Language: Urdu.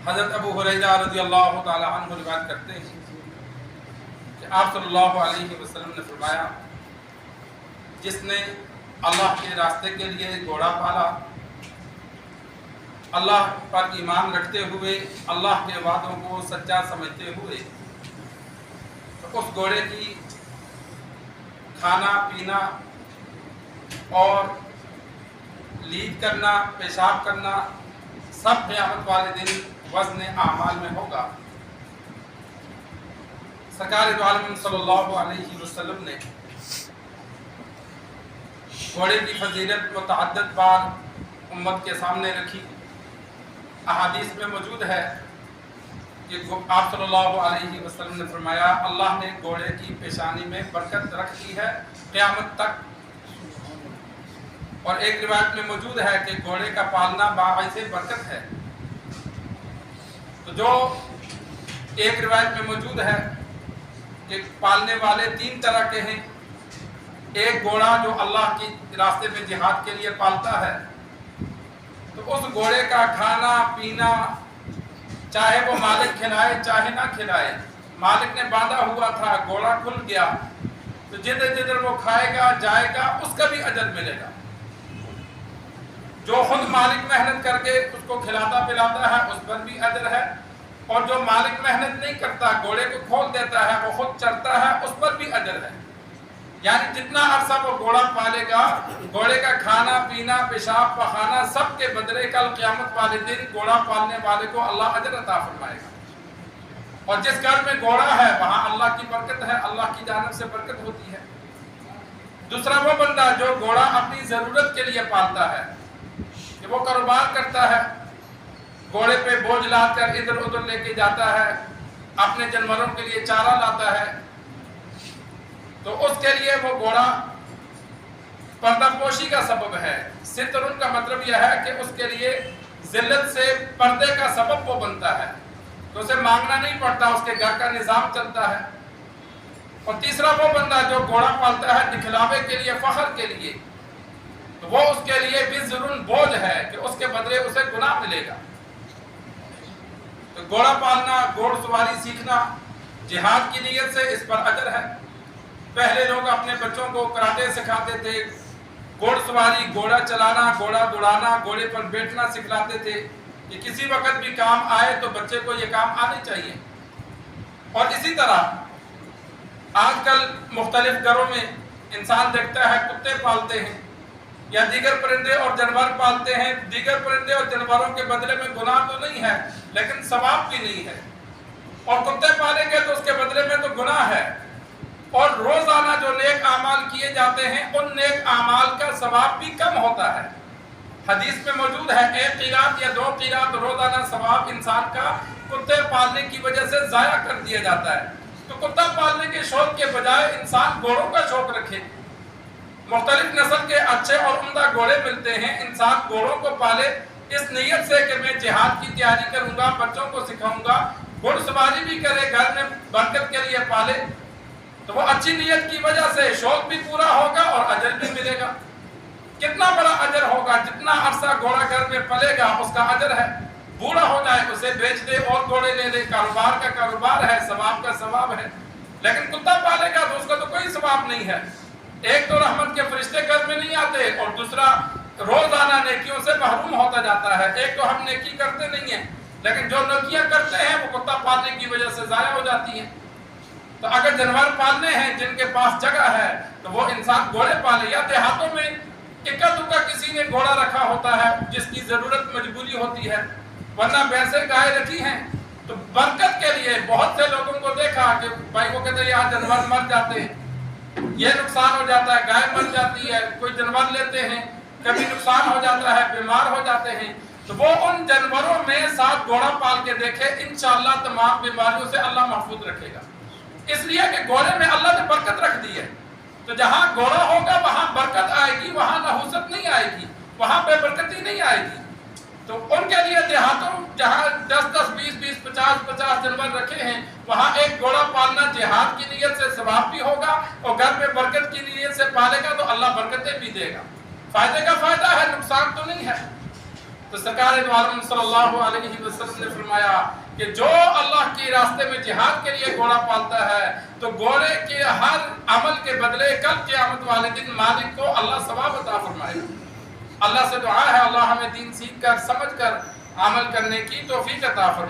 حضرت ابو ہریرہ رضی اللہ تعالی عنہ روایت کرتے ہیں کہ آپ صلی اللہ علیہ وسلم نے فرمایا، جس نے اللہ کے راستے کے لیے گھوڑا پالا، اللہ پر ایمان رکھتے ہوئے، اللہ کے وعدوں کو سچا سمجھتے ہوئے، تو اس گھوڑے کی کھانا پینا اور لید کرنا، پیشاب کرنا سب قیامت والے دن وزن اعمال میں ہوگا۔ سرکار دو عالم صلی اللہ علیہ وسلم نے گھوڑے کی فضیلت متعدد بار امت کے سامنے رکھی۔ احادیث میں موجود ہے کہ آپ صلی اللہ علیہ وسلم نے فرمایا، اللہ نے گھوڑے کی پیشانی میں برکت رکھ دی ہے قیامت تک۔ اور ایک روایت میں موجود ہے کہ گھوڑے کا پالنا باعث برکت ہے۔ تو جو ایک روایت میں موجود ہے کہ پالنے والے 3 طرح کے ہیں۔ ایک گھوڑا جو اللہ کی راستے میں جہاد کے لیے پالتا ہے، تو اس گھوڑے کا کھانا پینا چاہے وہ مالک کھلائے چاہے نہ کھلائے، مالک نے باندھا ہوا تھا، گھوڑا کھل گیا تو جدھر جدھر وہ کھائے گا جائے گا اس کا بھی اجر ملے گا۔ جو خود مالک محنت کر کے اس کو کھلاتا پلاتا ہے اس پر بھی اجر ہے، اور جو مالک محنت نہیں کرتا، گھوڑے کو کھول دیتا ہے، وہ خود چرتا ہے، اس پر بھی اجر ہے۔ یعنی جتنا عرصہ وہ گھوڑا پالے گا، گھوڑے کا کھانا پینا پیشاب پخانا سب کے بدلے کل قیامت والے دن گھوڑا پالنے والے کو اللہ اجر عطا فرمائے گا۔ اور جس گھر میں گھوڑا ہے وہاں اللہ کی برکت ہے، اللہ کی جانب سے برکت ہوتی ہے۔ دوسرا وہ بندہ جو گھوڑا اپنی ضرورت کے لیے پالتا ہے، کہ وہ کاروبار کرتا ہے، گھوڑے پہ بوجھ لاد کر ادھر ادھر لے کے جاتا ہے، اپنے جانوروں کے لیے چارہ لاتا ہے، تو اس کے لیے وہ گھوڑا پردہ پوشی کا سبب ہے۔ سترن کا مطلب یہ ہے کہ اس کے لیے ذلت سے پردے کا سبب وہ بنتا ہے، تو اسے مانگنا نہیں پڑتا، اس کے گھر کا نظام چلتا ہے۔ اور تیسرا وہ بندہ جو گھوڑا پالتا ہے دکھلاوے کے لیے، فخر کے لیے، تو وہ اس کے لیے بھی ضرور بوجھ ہے کہ اس کے بدلے اسے گناہ ملے گا۔ تو گھوڑا پالنا، گھوڑ سواری سیکھنا جہاد کی نیت سے، اس پر اجر ہے۔ پہلے لوگ اپنے بچوں کو کراٹے سکھاتے تھے، گھوڑ سواری، گھوڑا چلانا، گھوڑا دوڑانا، گھوڑے پر بیٹھنا سکھلاتے تھے کہ کسی وقت بھی کام آئے تو بچے کو یہ کام آنے چاہیے۔ اور اسی طرح آج کل مختلف گھروں میں انسان دیکھتا ہے کتے پالتے ہیں یا دیگر پرندے اور جانور پالتے ہیں۔ دیگر پرندے اور جانوروں کے بدلے میں گناہ تو نہیں ہے لیکن ثواب بھی نہیں ہے، اور کتے پالیں گے تو اس کے بدلے میں تو گناہ ہے۔ اور روزانہ جو نیک اعمال کیے جاتے ہیں ان نیک اعمال کا ثواب بھی کم ہوتا ہے۔ حدیث میں موجود ہے 1 قیرات یا 2 قیرات روزانہ ثواب انسان کا کتے پالنے کی وجہ سے ضائع کر دیا جاتا ہے۔ تو کتا پالنے کے شوق کے بجائے انسان گھوڑوں کا شوق رکھے۔ مختلف نسل کے اچھے اور عمدہ گھوڑے ملتے ہیں، انسان گھوڑوں کو پالے اس نیت سے کہ میں جہاد کی تیاری کروں گا، بچوں کو سکھاؤں گا، گھوڑ سواری بھی کرے، گھر میں برکت کے لیے پالے، تو وہ اچھی نیت کی وجہ سے شوق بھی پورا ہوگا اور اجر بھی ملے گا۔ کتنا بڑا اجر ہوگا، جتنا عرصہ گھوڑا گھر میں پلے گا اس کا اجر ہے۔ بوڑھا ہو جائے اسے بیچ دے اور گھوڑے لے لے، کاروبار کا کاروبار ہے، ثواب کا ثواب ہے۔ لیکن کتا پالے گا تو اس کا تو کوئی ثواب نہیں ہے۔ ایک تو رحمت کے فرشتے گھر میں نہیں آتے، اور دوسرا روزانہ نیکیوں سے محروم ہوتا جاتا ہے۔ ایک تو ہم نیکی کرتے نہیں ہیں، لیکن جو نیکیاں کرتے ہیں وہ کتا پالنے کی وجہ سے ضائع ہو جاتی ہیں۔ تو اگر جانور پالنے ہیں جن کے پاس جگہ ہے تو وہ انسان گھوڑے پالے، یا دیہاتوں میں اکا دکا کسی نے گھوڑا رکھا ہوتا ہے جس کی ضرورت مجبوری ہوتی ہے، ورنہ بھینسیں گائے رکھی ہیں تو برکت کے لیے۔ بہت سے لوگوں کو دیکھا کہ بھائی وہ کہتے ہیں یہاں جانور مر جاتے ہیں، یہ نقصان ہو جاتا ہے، گائے مر جاتی ہے، کوئی جانور لیتے ہیں کبھی نقصان ہو جاتا ہے، بیمار ہو جاتے ہیں، تو وہ ان جانوروں میں ساتھ گھوڑا پال کے دیکھے، انشاءاللہ تمام بیماریوں سے اللہ محفوظ رکھے گا۔ اس لیے کہ گھوڑے میں اللہ نے برکت رکھ دی ہے، تو جہاں گھوڑا ہوگا وہاں برکت آئے گی، وہاں نحوست نہیں آئے گی، وہاں بے برکتی نہیں آئے گی۔ تو ان کے لیے دیہاتوں جہاں 10-10 20-20 50-50 جانور رکھے ہیں وہاں ایک گھوڑا پالنا جہاد کی نیت سے ثواب بھی ہوگا، اور گھر میں برکت کی نیت سے پالے گا تو اللہ برکتیں بھی دے گا۔ فائدے کا فائدہ ہے، نقصان تو نہیں ہے۔ تو سرکار دو عالم صلی اللہ علیہ وسلم نے فرمایا کہ جو اللہ کے راستے میں جہاد کے لیے گھوڑا پالتا ہے تو گھوڑے کے ہر عمل کے بدلے کل قیامت والے دن مالک کو اللہ ثواب عطا فرمائے گا۔ اللہ سے دعا ہے اللہ ہمیں دین سیکھ کر سمجھ کر عمل کرنے کی توفیق عطا فرمائے۔